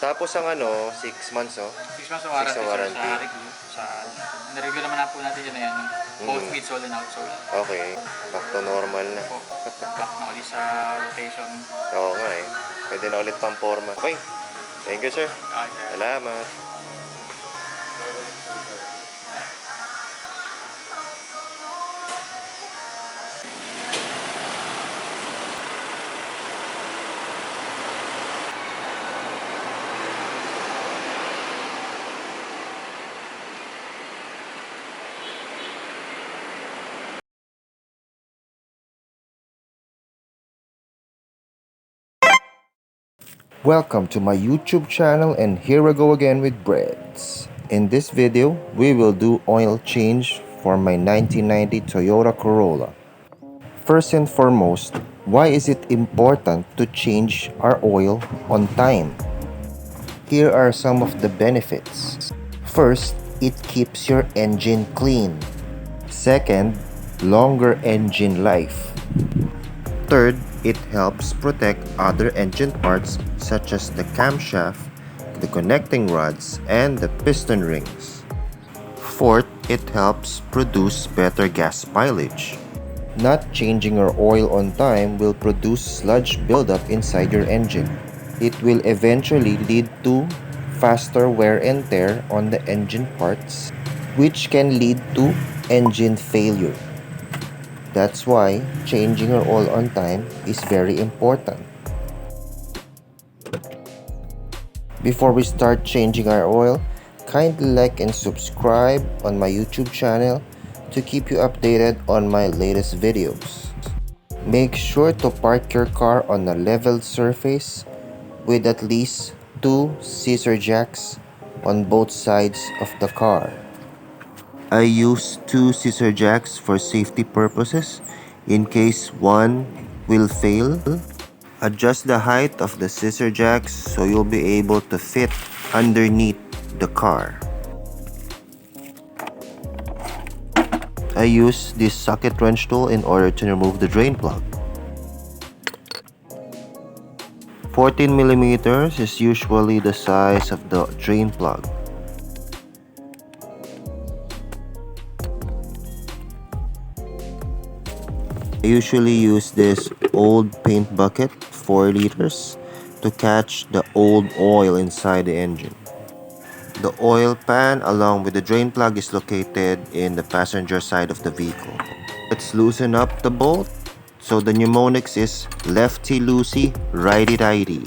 Tapos ang 6 months, 6 months of 6 warranty, na sir, warranty. sa review. Na-review naman na po natin yun na yan. Both with sold and outsold. Okay, back to normal na. Po, back na ulit sa rotation. Oo nga eh. Pwede na ulit pang forma. Okay, thank you sir. Okay. Salamat. Welcome to my YouTube channel, and here we go again with breads. In this video, we will do oil change for my 1990 Toyota Corolla. First and foremost, why is it important to change our oil on time? Here are some of the benefits. First, it keeps your engine clean. Second, longer engine life. Third, it helps protect other engine parts such as the camshaft, the connecting rods, and the piston rings. Fourth, it helps produce better gas mileage. Not changing your oil on time will produce sludge buildup inside your engine. It will eventually lead to faster wear and tear on the engine parts, which can lead to engine failure. That's why changing your oil on time is very important. Before we start changing our oil, kindly like and subscribe on my YouTube channel to keep you updated on my latest videos. Make sure to park your car on a leveled surface with at least 2 scissor jacks on both sides of the car. I use 2 scissor jacks for safety purposes in case one will fail. Adjust the height of the scissor jacks so you'll be able to fit underneath the car. I use this socket wrench tool in order to remove the drain plug. 14mm is usually the size of the drain plug. I usually use this old paint bucket, 4 liters, to catch the old oil inside the engine. The oil pan along with the drain plug is located in the passenger side of the vehicle. Let's loosen up the bolt. So the mnemonics is lefty-loosey, righty-tighty.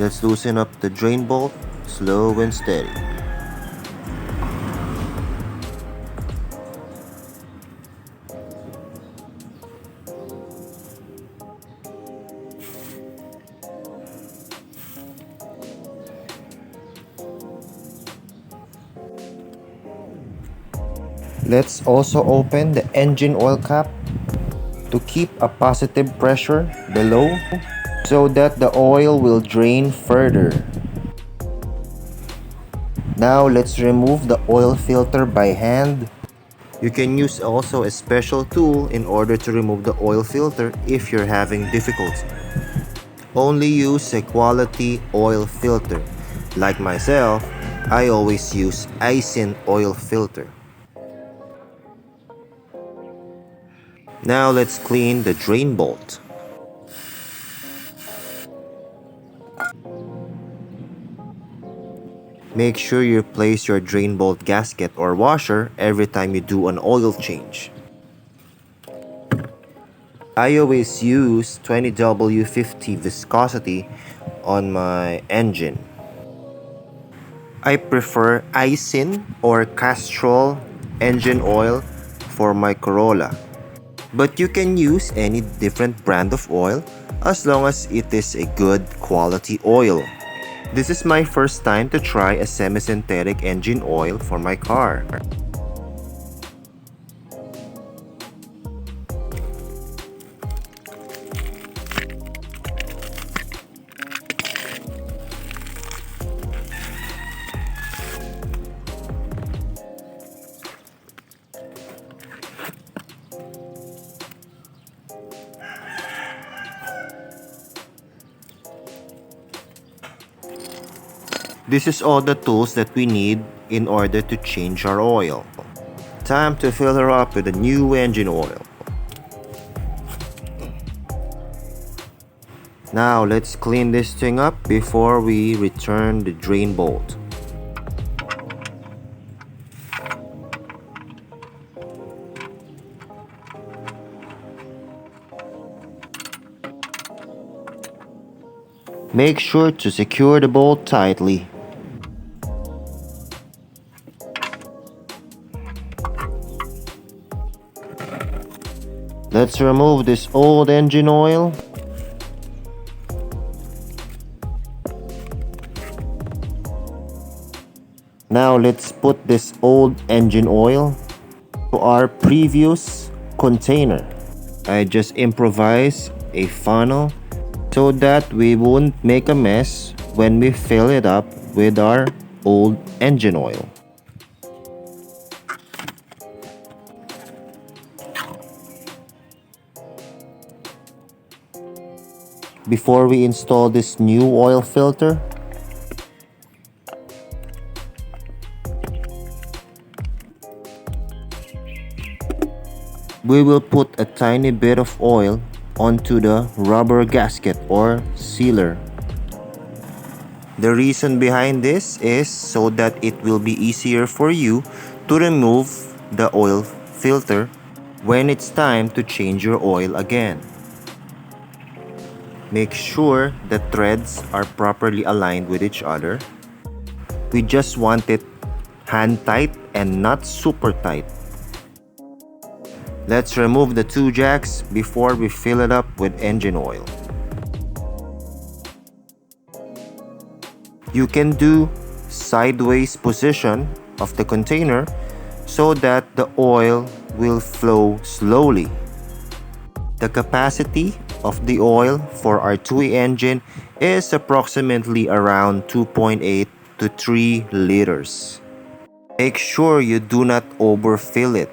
Let's loosen up the drain bolt, slow and steady. Let's also open the engine oil cap to keep a positive pressure below so that the oil will drain further. Now let's remove the oil filter by hand. You can use also a special tool in order to remove the oil filter if you're having difficulty. Only use a quality oil filter. Like myself, I always use Aisin oil filter. Now let's clean the drain bolt. Make sure you replace your drain bolt gasket or washer every time you do an oil change. I always use 20W50 viscosity on my engine. I prefer Aisin or Castrol engine oil for my Corolla. But you can use any different brand of oil as long as it is a good quality oil. This is my first time to try a semi-synthetic engine oil for my car. This is all the tools that we need in order to change our oil. Time to fill her up with a new engine oil. Now let's clean this thing up before we return the drain bolt. Make sure to secure the bolt tightly. Let's remove this old engine oil. Now let's put this old engine oil to our previous container. I just improvised a funnel so that we won't make a mess when we fill it up with our old engine oil. Before we install this new oil filter, we will put a tiny bit of oil onto the rubber gasket or sealer. The reason behind this is so that it will be easier for you to remove the oil filter when it's time to change your oil again. Make sure the threads are properly aligned with each other. We just want it hand tight and not super tight. Let's remove the two jacks before we fill it up with engine oil. You can do sideways position of the container so that the oil will flow slowly. The capacity of the oil for our TUI engine is approximately around 2.8 to 3 liters. Make sure you do not overfill it.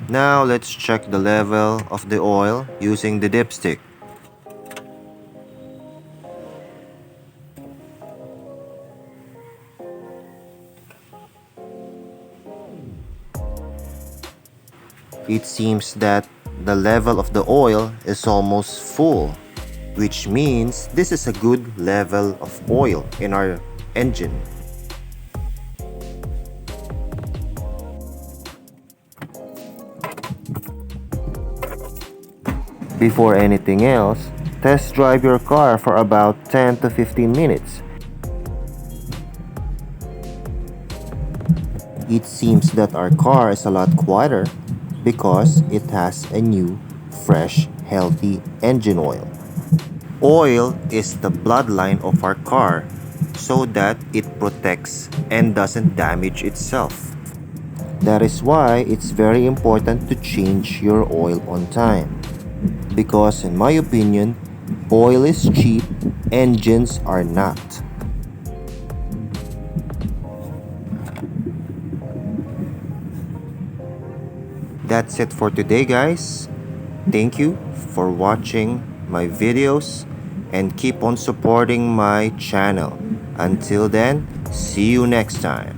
Now let's check the level of the oil using the dipstick. It seems that the level of the oil is almost full, which means this is a good level of oil in our engine. Before anything else, test drive your car for about 10 to 15 minutes. It seems that our car is a lot quieter because it has a new, fresh, healthy engine oil. Oil is the bloodline of our car so that it protects and doesn't damage itself. That is why it's very important to change your oil on time. Because in my opinion, oil is cheap, engines are not. That's it for today, guys. Thank you for watching my videos and keep on supporting my channel. Until then, see you next time.